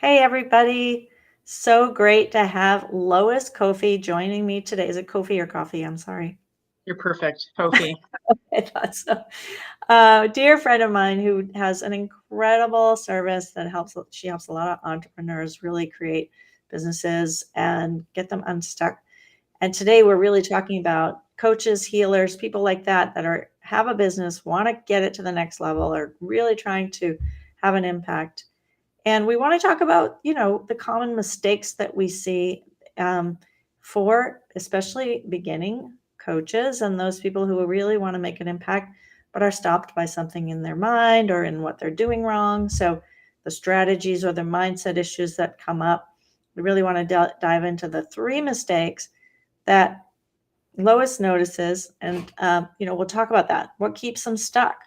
Hey, everybody. So great to have Lois Koffi joining me today. Is it Koffi or Coffee? I'm sorry. You're perfect, Kofi. I thought so. Dear friend of mine who has an incredible service that she helps a lot of entrepreneurs really create businesses and get them unstuck. And today we're really talking about coaches, healers, people like that have a business, want to get it to the next level, are really trying to have an impact. And we want to talk about, the common mistakes that we see um, for especially beginning coaches and those people who really want to make an impact, but are stopped by something in their mind or in what they're doing wrong. So the strategies or the mindset issues that come up, we really want to dive into the three mistakes that Lois notices. And, we'll talk about that. What keeps them stuck?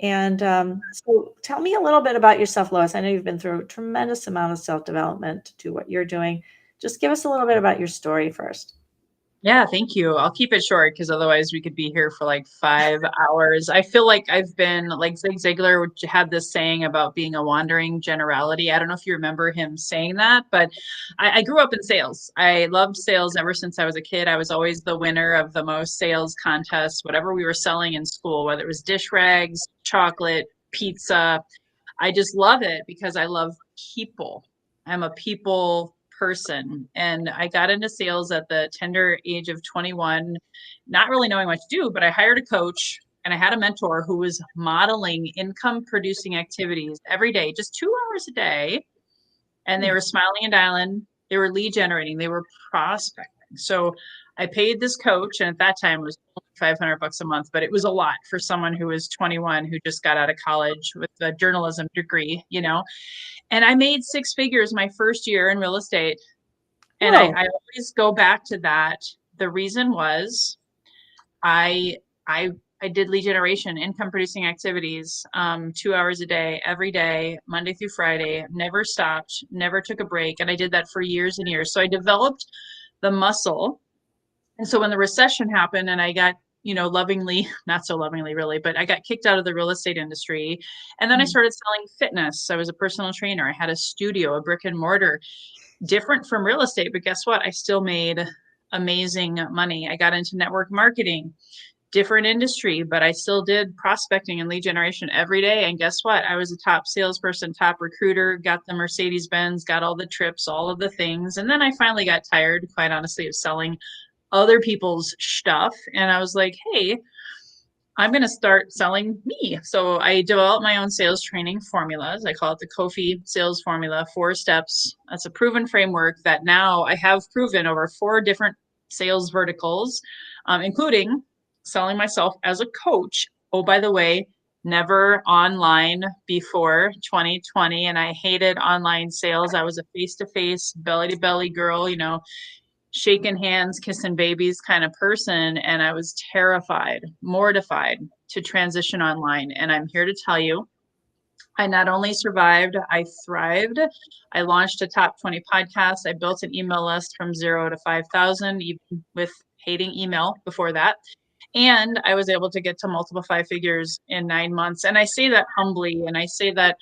And so tell me a little bit about yourself, Lois. I know you've been through a tremendous amount of self-development to do what you're doing. Just give us a little bit about your story first. Yeah, thank you. I'll keep it short because otherwise we could be here for like 5 hours. I feel like I've been like Zig Ziglar, which had this saying about being a wandering generality. I don't know if you remember him saying that, but I grew up in sales. I loved sales ever since I was a kid. I was always the winner of the most sales contests, whatever we were selling in school, whether it was dish rags, chocolate, pizza. I just love it because I love people. I'm a people person. And I got into sales at the tender age of 21, not really knowing what to do, but I hired a coach and I had a mentor who was modeling income producing activities every day, just 2 hours a day. And they Hmm. were smiling and dialing, they were lead generating, they were prospecting. So I paid this coach, and at that time it was only 500 bucks a month, but it was a lot for someone who was 21 who just got out of college with a journalism degree. And I made six figures my first year in real estate. And I, Whoa. I always go back to that. The reason was I I I did lead generation, income producing activities, 2 hours a day, every day, Monday through Friday, never stopped, never took a break. And I did that for years and years. So I developed the muscle. And so when the recession happened and I got, lovingly, not so lovingly really, but I got kicked out of the real estate industry. And then I Hmm. started selling fitness. I was a personal trainer. I had a studio, a brick and mortar, different from real estate. But guess what? I still made amazing money. I got into network marketing, different industry, but I still did prospecting and lead generation every day. And guess what? I was a top salesperson, top recruiter, got the Mercedes Benz, got all the trips, all of the things. And then I finally got tired, quite honestly, of selling other people's stuff. And I was like, hey, I'm going to start selling me. So I developed my own sales training formulas. I call it the Koffi sales formula, 4 steps. That's a proven framework that now I have proven over 4 different sales verticals, including selling myself as a coach. Oh, by the way, never online before 2020. And I hated online sales. I was a face to face, belly to belly girl, shaking hands, kissing babies kind of person. And I was terrified, mortified to transition online. And I'm here to tell you, I not only survived, I thrived. I launched a top 20 podcast. I built an email list from 0 to 5,000, even with hating email before that. And I was able to get to multiple 5 figures in 9 months. And I say that humbly. And I say that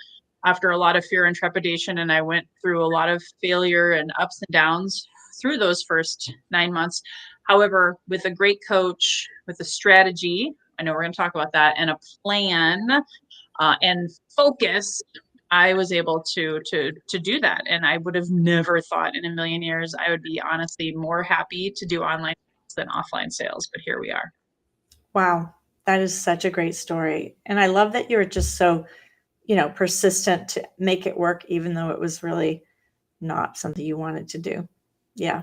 after a lot of fear and trepidation. And I went through a lot of failure and ups and downs through those first 9 months. However, with a great coach, with a strategy, I know we're going to talk about that, and a plan and focus, I was able to do that. And I would have never thought in a million years I would be honestly more happy to do online than offline sales. But here we are. Wow. That is such a great story. And I love that you're just so, persistent to make it work, even though it was really not something you wanted to do. Yeah.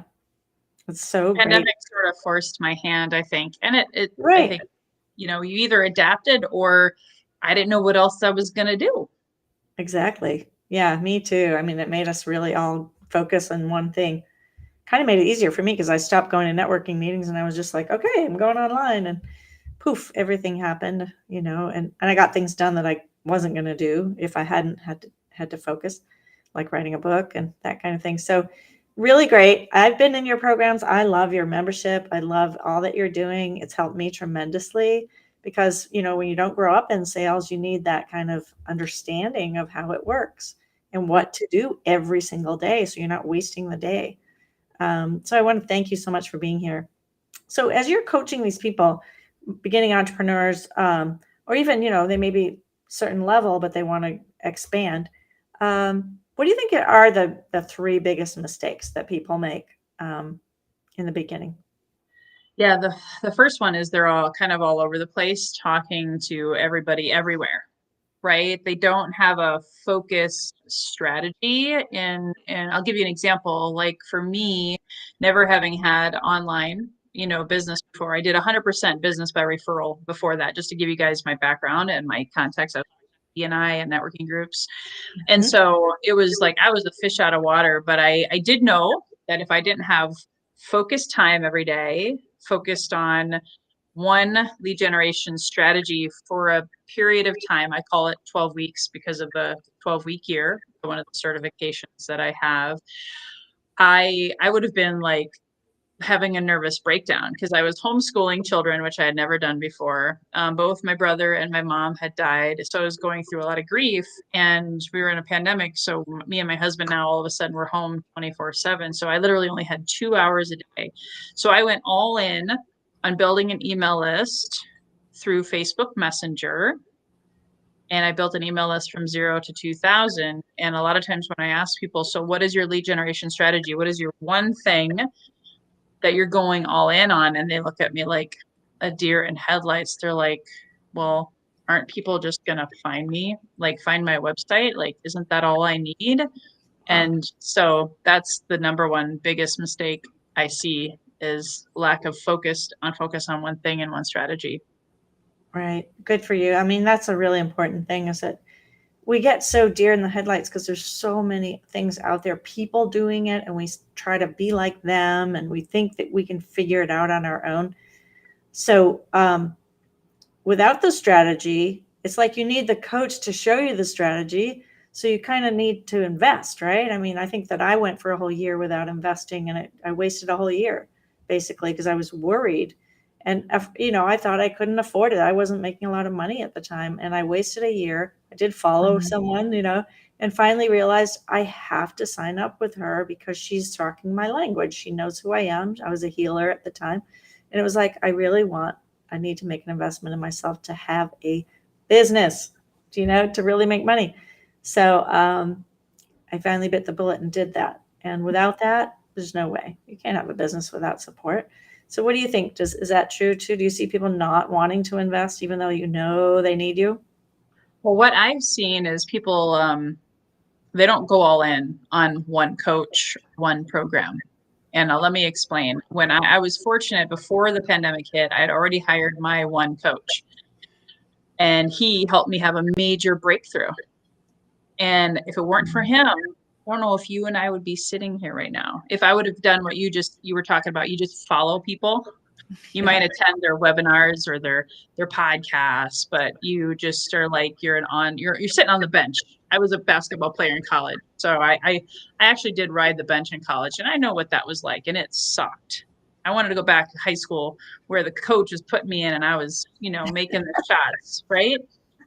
It's so great. Pandemic sort of forced my hand, I think. And I Right. think, you either adapted or I didn't know what else I was going to do. Exactly. Yeah, me too. I mean, it made us really all focus on one thing. Kind of made it easier for me because I stopped going to networking meetings and I was just like, okay, I'm going online, and poof, everything happened, and I got things done that I wasn't going to do if I hadn't had to focus, like writing a book and that kind of thing. So really great. I've been in your programs. I love your membership. I love all that you're doing. It's helped me tremendously because, when you don't grow up in sales, you need that kind of understanding of how it works and what to do every single day so you're not wasting the day. So I want to thank you so much for being here. So as you're coaching these people, beginning entrepreneurs, or even, they may be certain level, but they want to expand. What do you think are the three biggest mistakes that people make in the beginning? Yeah, the first one is they're all kind of all over the place talking to everybody everywhere, right? They don't have a focused strategy. And I'll give you an example. Like for me, never having had online, business before, I did 100% business by referral before that, just to give you guys my background and my context. I was BNI and networking groups. And Mhm. so it was like I was a fish out of water, but I did know that if I didn't have focused time every day, focused on one lead generation strategy for a period of time, I call it 12 weeks because of the 12-week year, one of the certifications that I have, I would have been like having a nervous breakdown because I was homeschooling children, which I had never done before. Both my brother and my mom had died. So I was going through a lot of grief, and we were in a pandemic. So me and my husband now all of a sudden we're home 24/7. So I literally only had 2 hours a day. So I went all in on building an email list through Facebook Messenger. And I built an email list from 0 to 2,000. And a lot of times when I ask people, so what is your lead generation strategy? What is your one thing that you're going all in on? And they look at me like a deer in headlights. They're like, well, aren't people just going to find me, like find my website? Like, isn't that all I need? Wow. And so that's the number one biggest mistake I see is lack of focus on one thing and one strategy. Right. Good for you. I mean, that's a really important thing is that we get so deer in the headlights because there's so many things out there, people doing it, and we try to be like them, and we think that we can figure it out on our own. So, without the strategy, it's like you need the coach to show you the strategy. So you kind of need to invest, right? I mean, I think that I went for a whole year without investing, and I wasted a whole year basically because I was worried. And, I thought I couldn't afford it. I wasn't making a lot of money at the time, and I wasted a year. I did follow Mhm. someone, and finally realized I have to sign up with her because she's talking my language. She knows who I am. I was a healer at the time. And it was like, I need to make an investment in myself to have a business, to really make money. So I finally bit the bullet and did that. And without that, there's no way. You can't have a business without support. So what do you think? Is that true too? Do you see people not wanting to invest even though they need you? Well, what I've seen is people, they don't go all in on one coach, one program. And let me explain. When I was fortunate before the pandemic hit, I had already hired my one coach, and he helped me have a major breakthrough. And if it weren't for him, I don't know if you and I would be sitting here right now. If I would have done what you were talking about, you just follow people. You Yeah. might attend their webinars or their podcasts, but you just are like you're sitting on the bench. I was a basketball player in college, so I actually did ride the bench in college, and I know what that was like, and it sucked. I wanted to go back to high school where the coach was putting me in, and I was making the shots, right?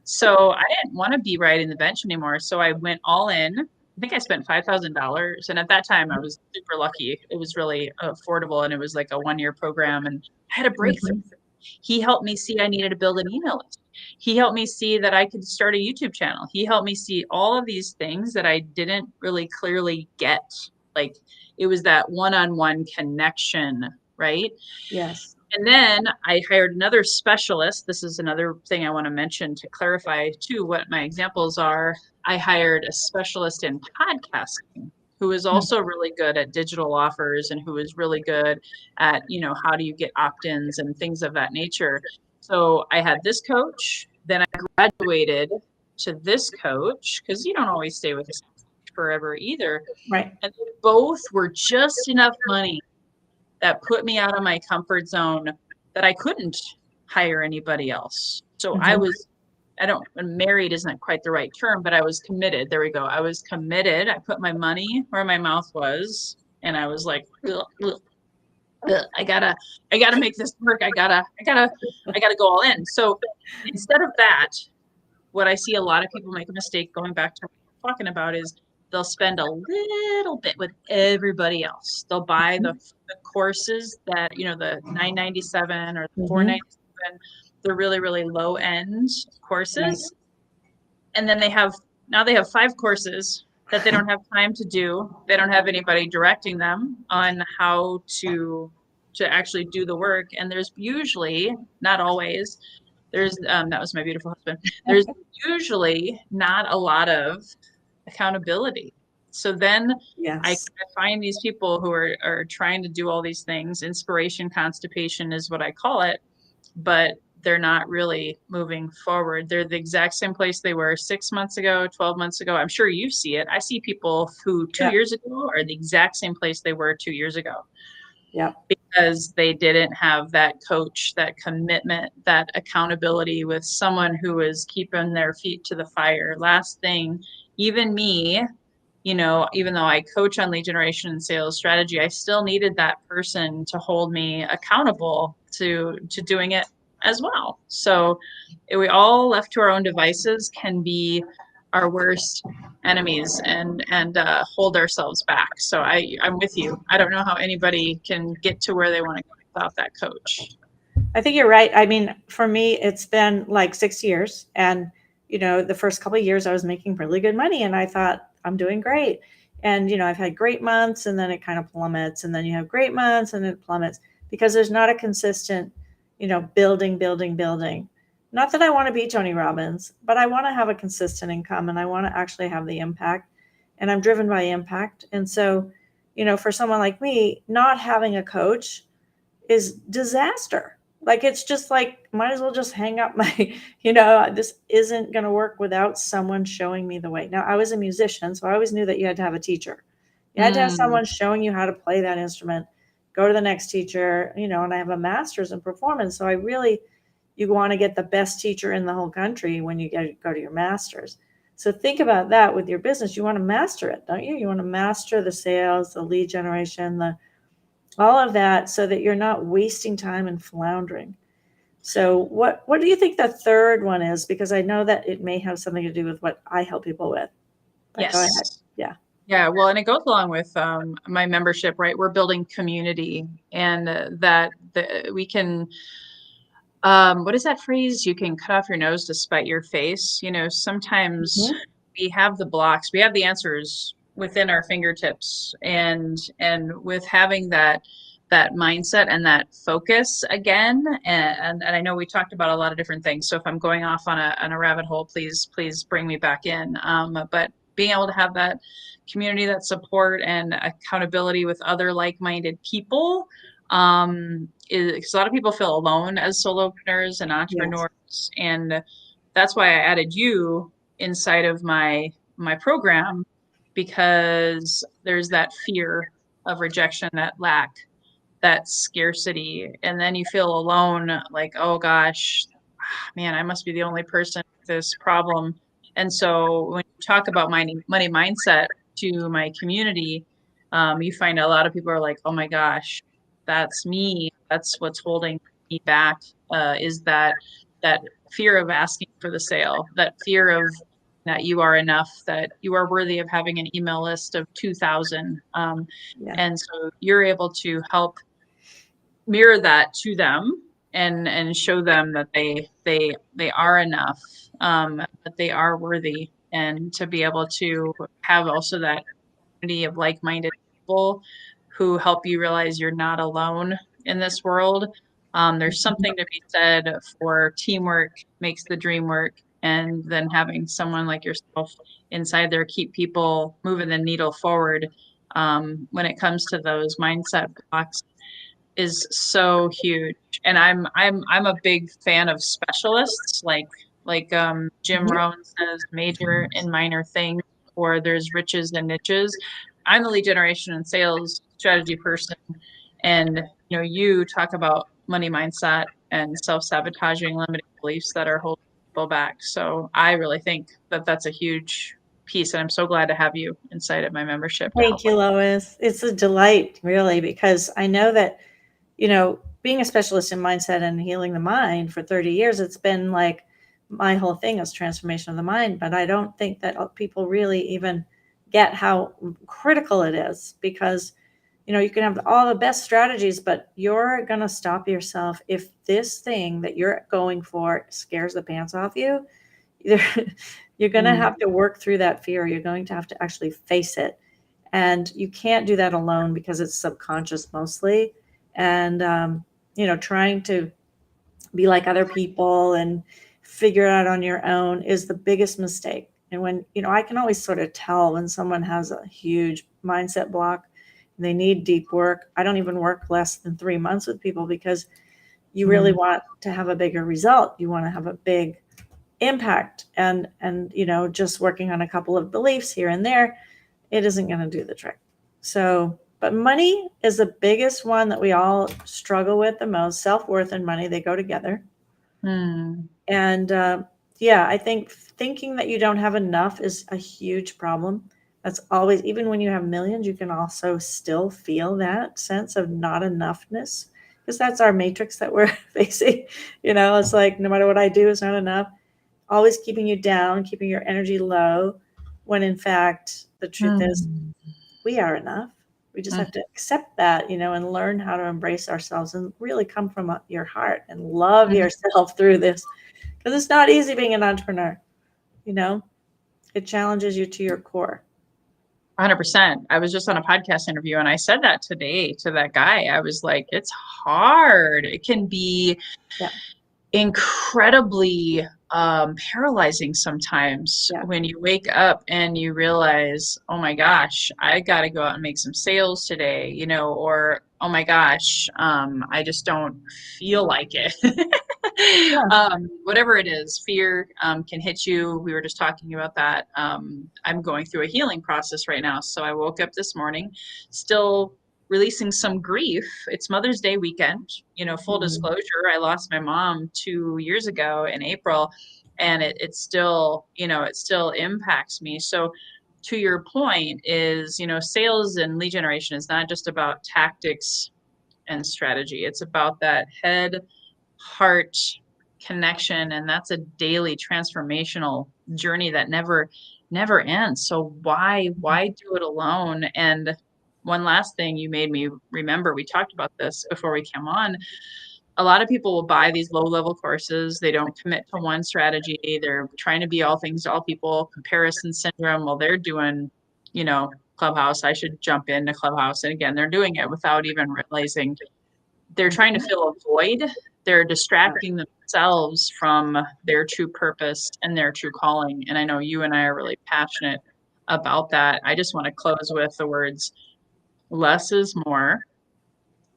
So I didn't want to be riding the bench anymore, so I went all in. I think I spent $5,000, and at that time I was super lucky. It was really affordable, and it was like a 1-year program, and I had a breakthrough. Mhm. He helped me see I needed to build an email list. He helped me see that I could start a YouTube channel. He helped me see all of these things that I didn't really clearly get. Like it was that one-on-one connection, right? Yes. And then I hired another specialist. This is another thing I want to mention to clarify too what my examples are. I hired a specialist in podcasting who is Mm. also really good at digital offers and who is really good at, how do you get opt-ins and things of that nature. So I had this coach, then I graduated to this coach because you don't always stay with this forever either. Right. And they both were just enough money that put me out of my comfort zone that I couldn't hire anybody else. So Mhm. I don't, married isn't quite the right term, but I was committed. There we go. I was committed. I put my money where my mouth was. And I was like, ugh, ugh, ugh, I gotta make this work. I gotta go all in. So instead of that, what I see a lot of people make a mistake going back to what we're talking about is they'll spend a little bit with everybody else. They'll buy the courses that, the 997 or the Mm-hmm. 497, the really, really low end Right. courses. And then they have 5 courses that they don't have time to do. They don't have anybody directing them on how to actually do the work. And there's usually, not always, that was my beautiful husband. There's usually not a lot of accountability. So then I Yes. find these people who are trying to do all these things. Inspiration constipation is what I call it, but they're not really moving forward. They're the exact same place they were 6 months ago, 12 months ago. I'm sure you see it. I see people who 2 years ago are the exact same place they were 2 years ago Yep. because they didn't have that coach, that commitment, that accountability with someone who is keeping their feet to the fire. Last thing, even me, even though I coach on lead generation and sales strategy, I still needed that person to hold me accountable to doing it as well. So we all left to our own devices can be our worst enemies and hold ourselves back. So I'm with you. I don't know how anybody can get to where they want to go without that coach. I think you're right. I mean, for me, it's been like 6 years. And, the first couple of years I was making really good money and I thought I'm doing great. And, I've had great months and then it kind of plummets. And then you have great months and it plummets because there's not a consistent, building, building, building. Not that I want to be Tony Robbins, but I want to have a consistent income and I want to actually have the impact. And I'm driven by impact. And so, for someone like me, not having a coach is disaster. Like it's just like might as well just hang up my, this isn't going to work without someone showing me the way. Now I was a musician, so I always knew that you had to have a teacher. You had to have Mm, someone showing you how to play that instrument. Go to the next teacher, and I have a master's in performance, so I really you want to get the best teacher in the whole country when you go to your master's. So think about that with your business. You want to master it, don't you? You want to master the sales, the lead generation, the all of that so that you're not wasting time and floundering. So what do you think the third one is? Because I know that it may have something to do with what I help people with. But go ahead. yes. Yeah. Yeah, well, and it goes along with my membership, right? We're building community, and we can. What is that phrase? You can cut off your nose to spite your face. Sometimes Mhm. we have the blocks, we have the answers within our fingertips, and with having that mindset and that focus again, and I know we talked about a lot of different things. So if I'm going off on a rabbit hole, please bring me back in. But being able to have that community, that support and accountability with other like-minded people, is because a lot of people feel alone as solopreneurs and Yes. entrepreneurs, and that's why I added you inside of my program, because there's that fear of rejection, that lack, that scarcity, and then you feel alone, like, oh gosh, man, I must be the only person with this problem. And so when you talk about money mindset to my community, you find a lot of people are like, oh my gosh, that's me. That's what's holding me back. Is that fear of asking for the sale, that fear of that you are enough, that you are worthy of having an email list of 2,000. Yeah. And so you're able to help mirror that to them and show them that they are enough, that they are worthy, and to be able to have also that community of like-minded people who help you realize you're not alone in this world. There's something to be said for teamwork makes the dream work, and then having someone like yourself inside there keep people moving the needle forward, when it comes to those mindset blocks, is so huge. And I'm a big fan of specialists, like Jim Mhm. Rohn says, major and minor things, or there's riches and niches. I'm the lead generation and sales strategy person, and you talk about money mindset and self-sabotaging limiting beliefs that are holding people back. So I really think that that's a huge piece, and I'm so glad to have you inside of my membership to Thank help with. you, Lois. It's a delight, really, because I know that, being a specialist in mindset and healing the mind for 30 years, it's been like my whole thing is transformation of the mind. But I don't think that people really even get how critical it is, because you can have all the best strategies, but you're going to stop yourself if this thing that you're going for scares the pants off you. Either you're going to Mm. have to work through that fear. You're going to have to actually face it. And you can't do that alone because it's subconscious mostly. And, trying to be like other people and figure it out on your own is the biggest mistake. And when, I can always sort of tell when someone has a huge mindset block and they need deep work. I don't even work less than 3 months with people, because you really Mm. want to have a bigger result. You want to have a big impact, and just working on a couple of beliefs here and there, it isn't going to do the trick. So, but money is the biggest one that we all struggle with the most. Self-worth and money, they go together. Mm. And yeah, I think thinking that you don't have enough is a huge problem. That's always, even when you have millions, you can also still feel that sense of not enoughness, because that's our matrix that we're facing. It's like no matter what I do, it's not enough. Always keeping you down, keeping your energy low, when in fact, the truth is Mm. we are enough. We just Mm. have to accept that, and learn how to embrace ourselves and really come from your heart and love Mm. yourself through this. Because it's not easy being an entrepreneur, you know, it challenges you to your core. 100%. I was just on a podcast interview and I said that today to that guy. I was like, it's hard. It can be Yeah. incredibly paralyzing sometimes Yeah. when you wake up and you realize, oh my gosh, I got to go out and make some sales today, or oh my gosh, I just don't feel like it. Yeah. Whatever it is, fear can hit you. We were just talking about that. I'm going through a healing process right now. So I woke up this morning still releasing some grief. It's Mother's Day weekend. Full Mhm. disclosure, I lost my mom 2 years ago in April, and it still, it still impacts me. So to your point is, sales and lead generation is not just about tactics and strategy. It's about that head heart connection, and that's a daily transformational journey that never ends. So why do it alone? And one last thing you made me remember, we talked about this before we came on. A lot of people will buy these low level courses. They don't commit to one strategy. They're trying to be all things to all people, comparison syndrome. Well, they're doing, Clubhouse. I should jump into Clubhouse. And again, they're doing it without even realizing they're trying to Mhm. fill a void. They're distracting themselves from their true purpose and their true calling. And I know you and I are really passionate about that. I just want to close with the words, less is more.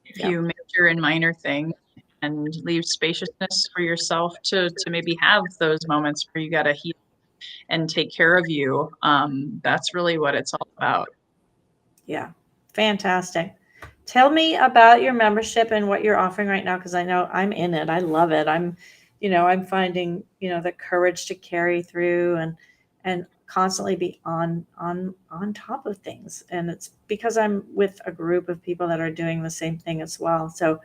If Yep. you major in minor things and leave spaciousness for yourself to maybe have those moments where you got to heal and take care of you, that's really what it's all about. Yeah. Fantastic. Tell me about your membership and what you're offering right now, because I know I'm in it. I love it. I'm finding, the courage to carry through and constantly be on top of things. And it's because I'm with a group of people that are doing the same thing as well. So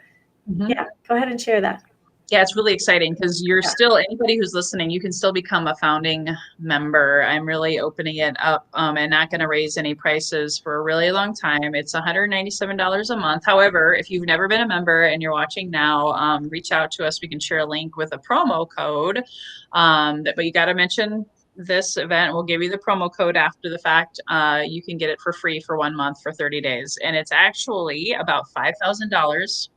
Mhm. yeah, go ahead and share that. Yeah, it's really exciting because you're Yeah. still, anybody who's listening, you can still become a founding member. I'm really opening it up and not going to raise any prices for a really long time. It's $197 a month. However, if you've never been a member and you're watching now, reach out to us. We can share a link with a promo code. But you got to mention this event. We'll give you the promo code after the fact. You can get it for free for 1 month for 30 days. And it's actually about $5,000,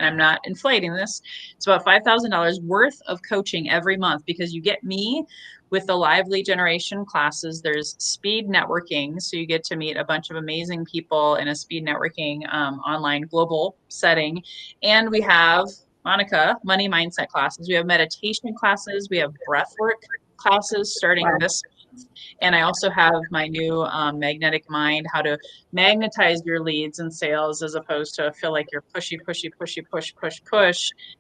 and I'm not inflating this. It's about $5,000 worth of coaching every month, because you get me with the live lead generation classes. There's speed networking. So you get to meet a bunch of amazing people in a speed networking online global setting. And we have, Monica, money mindset classes. We have meditation classes. We have breath work classes starting Wow. this month. And I also have my new magnetic mind, how to magnetize your leads and sales as opposed to feel like you're push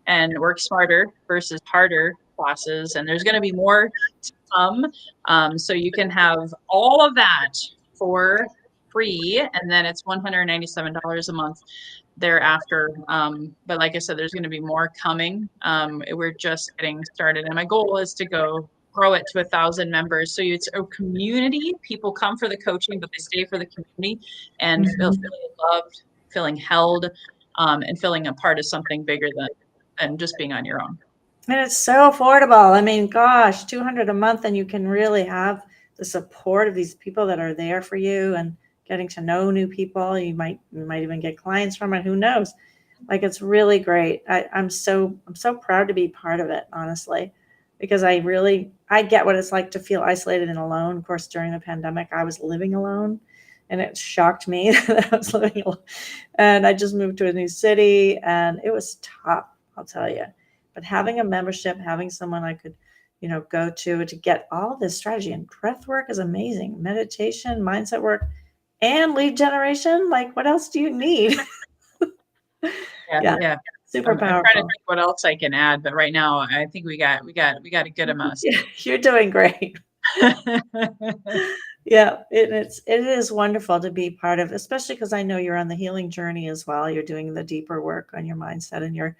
and work smarter versus harder classes. And there's going to be more to come. So you can have all of that for free. And then it's $197 a month thereafter. But like I said, there's going to be more coming. We're just getting started. And my goal is to go grow it to 1,000 members. So it's a community. People come for the coaching, but they stay for the community and feel Mhm. feeling loved, feeling held, and feeling a part of something bigger than just being on your own. And it's so affordable. I mean, gosh, 200 a month, and you can really have the support of these people that are there for you and getting to know new people. You might even get clients from it. Who knows? Like, it's really great. I'm so proud to be part of it, honestly, because I get what it's like to feel isolated and alone. Of course, during the pandemic, I was living alone, and it shocked me that I was living alone. And I just moved to a new city, and it was tough, I'll tell you. But having a membership, having someone I could, go to get all of this strategy, and breath work is amazing. Meditation, mindset work, and lead generation. Like, what else do you need? Yeah, Yeah, yeah. super I'm trying to powerful. think what else I can add, but right now I think we got a good amount. Yeah, you're doing great. Yeah, it is wonderful to be part of, especially because I know you're on the healing journey as well. You're doing the deeper work on your mindset and your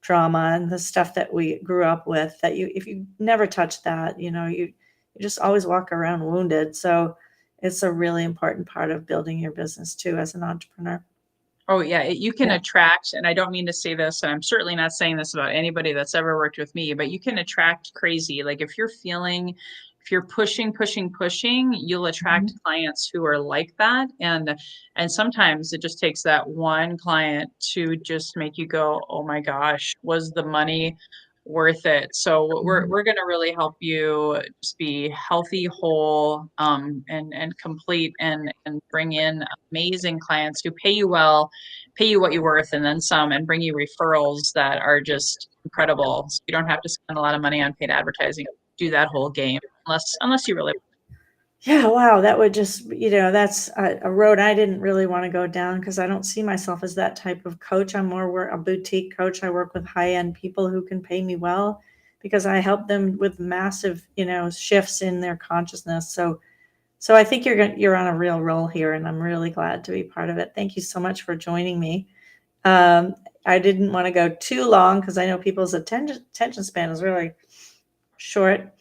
trauma and the stuff that we grew up with, that if you never touch that, you just always walk around wounded. So it's a really important part of building your business too as an entrepreneur. Oh yeah, you can Yeah. attract, and I don't mean to say this, and I'm certainly not saying this about anybody that's ever worked with me, but you can attract crazy. Like if you're pushing, pushing, pushing, you'll attract Mhm. clients who are like that. And sometimes it just takes that one client to just make you go, oh my gosh, was the money worth it? So we're Mhm. we're gonna really help you just be healthy, whole, and complete, and bring in amazing clients who pay you well, pay you what you're worth, and then some, and bring you referrals that are just incredible. So you don't have to spend a lot of money on paid advertising. Do that whole game unless you really. Yeah, wow, that would just, that's a road I didn't really want to go down because I don't see myself as that type of coach. I'm more a boutique coach. I work with high-end people who can pay me well because I help them with massive, shifts in their consciousness. So I think you're on a real roll here, and I'm really glad to be part of it. Thank you so much for joining me. Um, I didn't want to go too long because I know people's attention span is really short.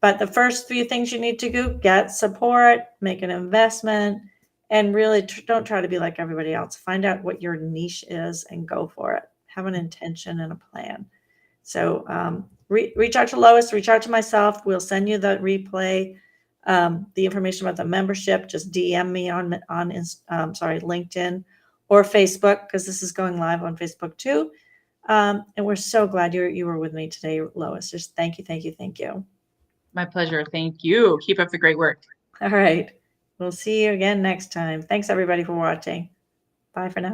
But the first few things you need to do: get support, make an investment, and really don't try to be like everybody else. Find out what your niche is and go for it. Have an intention and a plan. So reach out to Lois, reach out to myself. We'll send you the replay, the information about the membership. Just DM me on LinkedIn or Facebook, because this is going live on Facebook too. And we're so glad you were with me today, Lois. Just thank you, thank you, thank you. My pleasure. Thank you. Keep up the great work. All right. We'll see you again next time. Thanks everybody for watching. Bye for now.